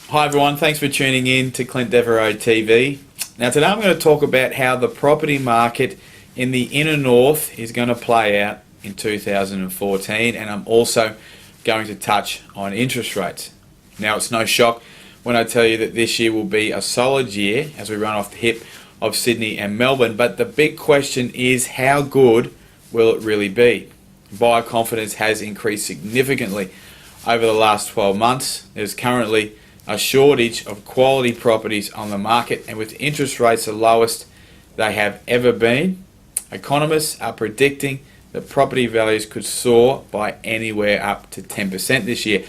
Hi everyone, thanks for tuning in to Clint Devereaux TV. Now today I'm going to talk about how the property market in the inner north is going to play out in 2014, and I'm also going to touch on interest rates. Now it's no shock when I tell you that this year will be a solid year as we run off the hip of Sydney and Melbourne, but the big question is how good will it really be? Buyer confidence has increased significantly over the last 12 months. There's currently a shortage of quality properties on the market, and with interest rates the lowest they have ever been, economists are predicting that property values could soar by anywhere up to 10% this year.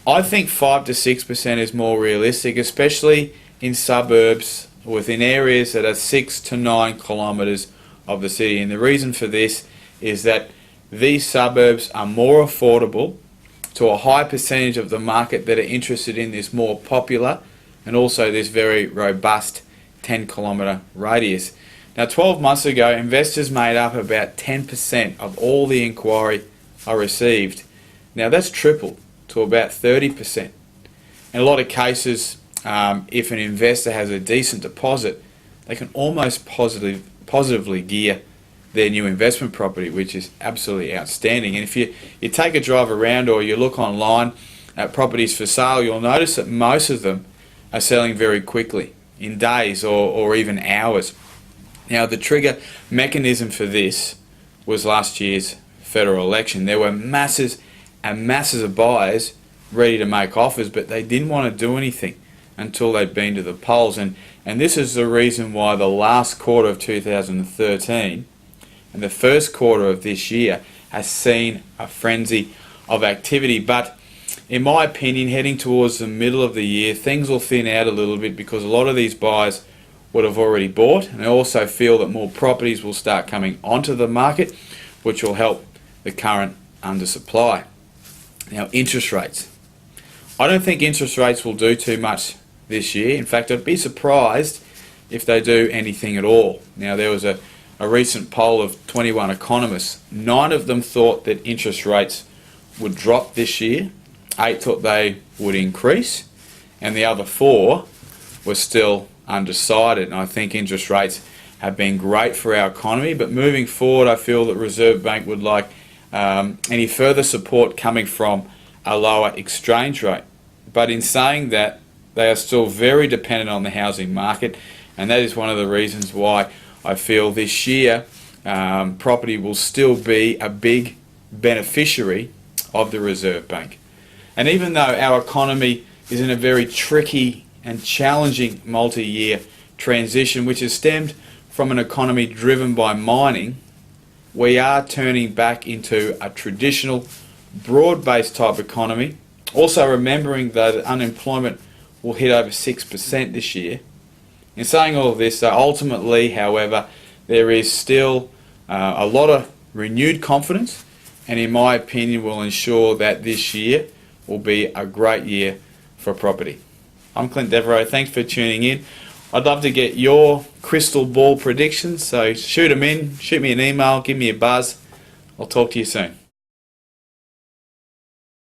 I think 5 to 6% is more realistic, especially in suburbs within areas that are 6 to 9 kilometres of the city, and the reason for this is that these suburbs are more affordable to a high percentage of the market that are interested in this more popular and also this very robust 10-kilometre radius. Now 12 months ago, investors made up about 10% of all the inquiry I received. Now that's tripled to about 30%. In a lot of cases, if an investor has a decent deposit, they can almost positively gear their new investment property, which is absolutely outstanding. And if you take a drive around or you look online at properties for sale, you'll notice that most of them are selling very quickly, in days or even hours. Now the trigger mechanism for this was last year's federal election. There were masses and masses of buyers ready to make offers, but they didn't want to do anything until they'd been to the polls. And this is the reason why the last quarter of 2013 and the first quarter of this year has seen a frenzy of activity. But in my opinion, heading towards the middle of the year, things will thin out a little bit because a lot of these buyers would have already bought, and I also feel that more properties will start coming onto the market, which will help the current undersupply. Now, interest rates. I don't think interest rates will do too much this year. In fact, I'd be surprised if they do anything at all. Now, there was a recent poll of 21 economists. 9 of them thought that interest rates would drop this year, 8 thought they would increase, and the other 4 were still undecided. And I think interest rates have been great for our economy, but moving forward I feel that Reserve Bank would like any further support coming from a lower exchange rate. But in saying that, they are still very dependent on the housing market, and that is one of the reasons why I feel this year property will still be a big beneficiary of the Reserve Bank. And even though our economy is in a very tricky and challenging multi-year transition, which has stemmed from an economy driven by mining, we are turning back into a traditional broad-based type economy. Also remembering that unemployment will hit over 6% this year. In saying all of this, ultimately, however, there is still a lot of renewed confidence, and in my opinion will ensure that this year will be a great year for property. I'm Clint Devereaux, thanks for tuning in. I'd love to get your crystal ball predictions, so shoot them in, shoot me an email, give me a buzz. I'll talk to you soon.